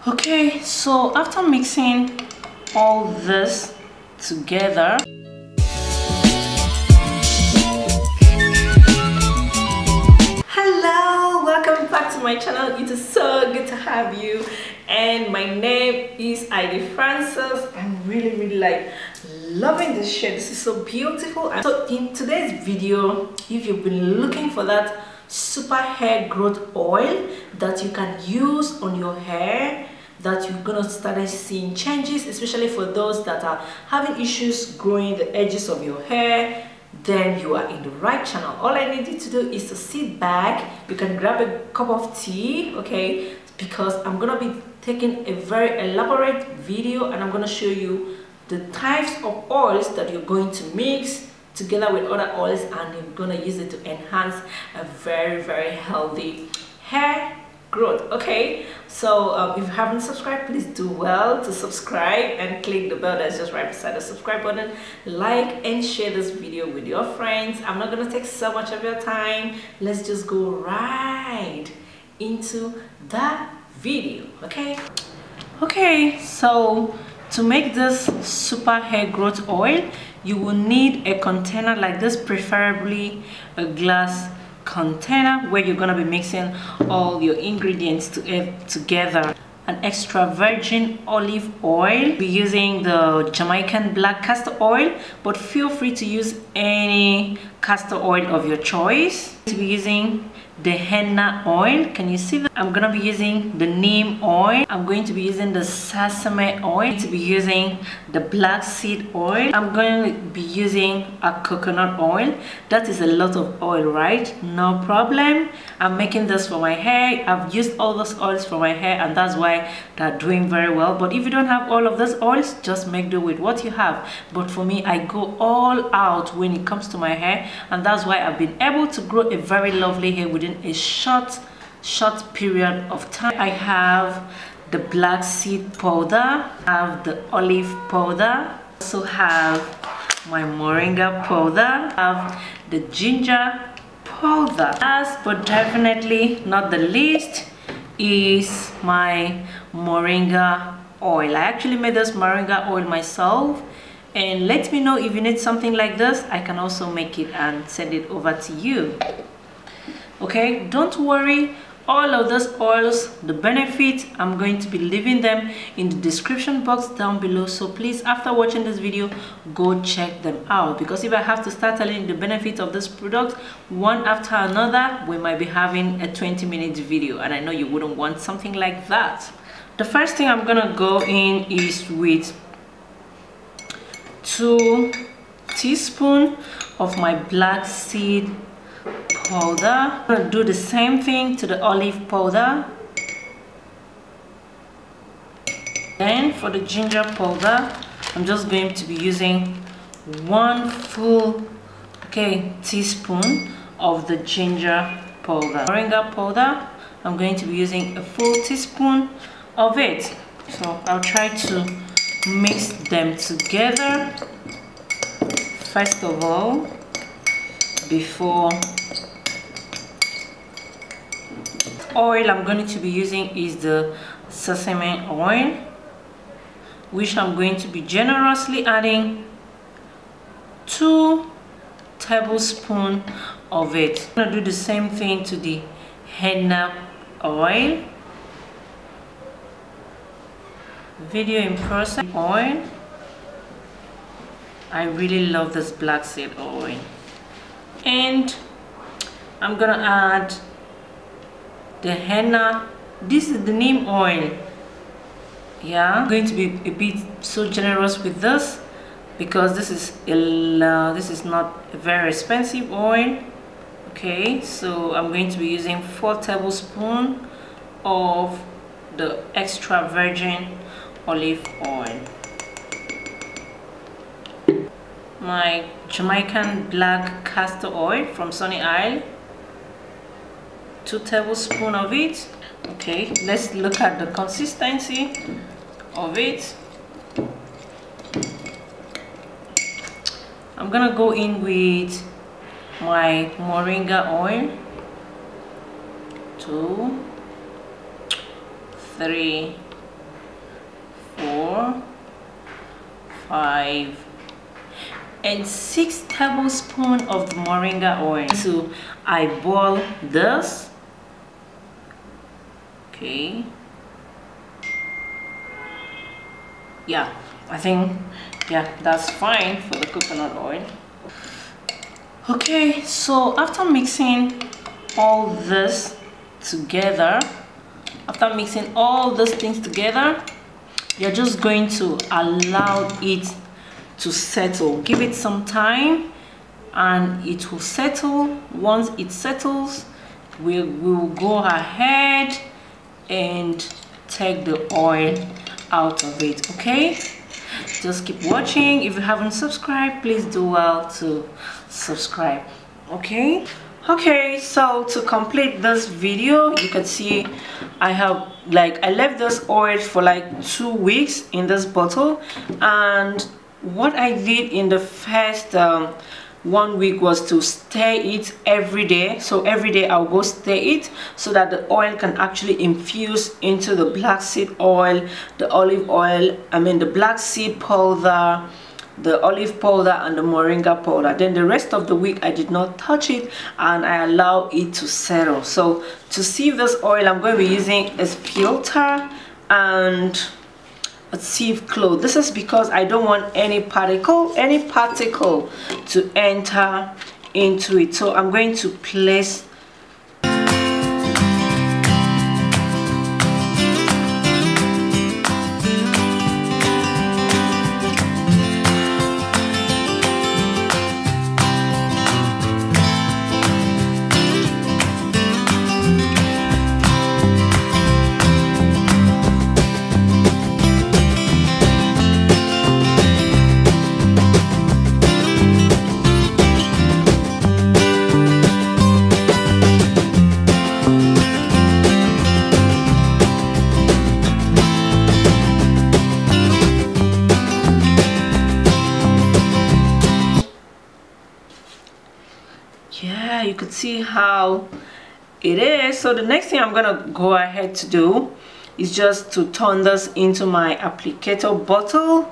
Okay, so after mixing all this together, hello, welcome back to my channel. It is so good to have you, and my name is Ivy Francis. I'm really like loving this shade. This is so beautiful. And so in today's video, if you've been looking for that super hair growth oil that you can use on your hair, that you're gonna start seeing changes, especially for those that are having issues growing the edges of your hair, then you are in the right channel. All I need you to do is to sit back. You can grab a cup of tea, okay, because I'm gonna be taking a very elaborate video and I'm gonna show you the types of oils that you're going to mix together with other oils, and you're gonna use it to enhance a very healthy hair growth. Okay, so if you haven't subscribed, please do well to subscribe and click the bell that's just right beside the subscribe button. Like and share this video with your friends. I'm not gonna take so much of your time. Let's just go right into that video. Okay, so to make this super hair growth oil, you will need a container like this, preferably a glass container where you're gonna be mixing all your ingredients together. An extra virgin olive oil. Be using the Jamaican black castor oil, but feel free to use any castor oil of your choice. To be using the henna oil. Can you see that? I'm gonna be using the neem oil. I'm going to be using the sesame oil. To be using the black seed oil. I'm going to be using a coconut oil. That is a lot of oil, right? No problem. I'm making this for my hair. I've used all those oils for my hair, and that's why they're doing very well. But if you don't have all of those oils, just make do with what you have. But for me, I go all out when it comes to my hair, and that's why I've been able to grow a very lovely hair within a short period of time. I have the black seed powder, I have the olive powder, also have my moringa powder, I have the ginger powder. Last but definitely not the least is my moringa oil. I actually made this moringa oil myself, and let me know if you need something like this. I can also make it and send it over to you. Okay, don't worry, all of those oils, the benefits, I'm going to be leaving them in the description box down below. So please, after watching this video, go check them out, because if I have to start telling you the benefits of this product one after another, we might be having a 20-minute video, and I know you wouldn't want something like that. The first thing I'm gonna go in is with 2 teaspoons of my black seed powder. I'm gonna do the same thing to the olive powder. Then for the ginger powder, I'm just going to be using 1 full teaspoon of the ginger powder. Moringa powder, I'm going to be using a full teaspoon of it. So I'll try to mix them together first of all before. Oil I'm going to be using is the sesame oil, which I'm going to be generously adding 2 tablespoons of it. I'm going to do the same thing to the henna oil. Video in process oil. I really love this black seed oil. And I'm gonna add the henna. This is the neem oil. Yeah, I'm going to be a bit so generous with this because this is not a very expensive oil. Okay, so I'm going to be using 4 tablespoons of the extra virgin olive oil. My Jamaican black castor oil from Sunny Isle, 2 tablespoons of it. Okay, let's look at the consistency of it. I'm gonna go in with my moringa oil. 2, 3, 4, 5, and 6 tablespoons of the moringa oil. So I boil this. Okay. Yeah, I think, yeah, that's fine for the coconut oil. Okay, so after mixing all this together, after mixing all these things together, you're just going to allow it to settle. Give it some time and it will settle. Once it settles, we will go ahead and take the oil out of it. Okay, just keep watching. If you haven't subscribed, please do well to subscribe. Okay, so to complete this video, you can see I have I left this oil for like 2 weeks in this bottle, and what I did in the first 1 week was to stir it every day. So every day I'll go stir it so that the oil can actually infuse into the black seed oil, the olive oil, the black seed powder, the olive powder, and the moringa powder. Then the rest of the week I did not touch it and I allow it to settle. So to sieve this oil, I'm going to be using a filter and a sieve cloth. This is because I don't want any particle to enter into it. So I'm going to place you could see how it is. So the next thing I'm gonna go ahead to do is just to turn this into my applicator bottle,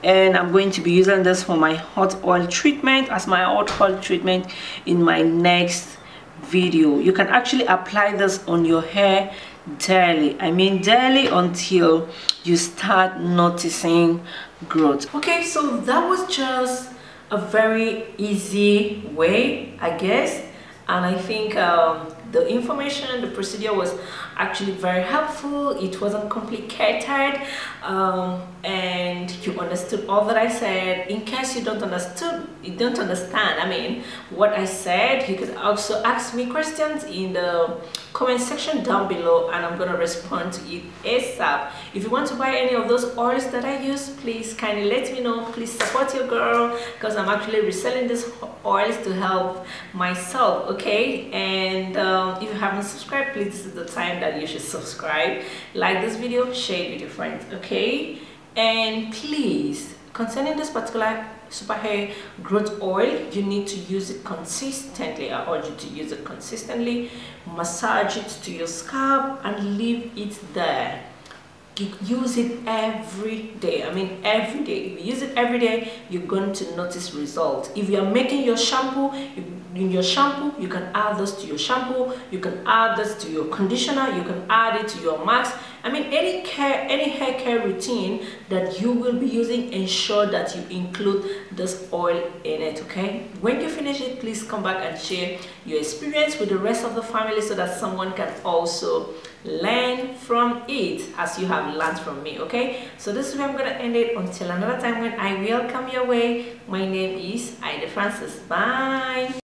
and I'm going to be using this for my hot oil treatment, as my hot oil treatment in my next video. You can actually apply this on your hair daily, daily, until you start noticing growth. Okay, so that was just a very easy way, I guess, and I think the information, the procedure was actually very helpful. It wasn't complicated, and you understood all that I said. In case you don't understand what I said, you could also ask me questions in the comment section down below, and I'm gonna respond to it ASAP. If you want to buy any of those oils that I use, please kindly let me know. Please support your girl, because I'm actually reselling these oils to help myself. Okay, and if you haven't subscribed, please, this is the time that you should subscribe, like this video, share it with your friends. Okay, and please, concerning this particular super hair growth oil, you need to use it consistently. I urge you to use it consistently. Massage it to your scalp and leave it there. Use it every day. Every day. If you use it every day, you're going to notice results. If you're making your shampoo, in your shampoo, you can add this to your shampoo, you can add this to your conditioner, you can add it to your mask. Any hair care routine that you will be using, ensure that you include this oil in it. Okay, when you finish it, please come back and share your experience with the rest of the family, so that someone can also learn from it as you have learned from me. Okay, so this is where I'm gonna end it. Until another time when I will come your way, my name is Ida Francis. Bye.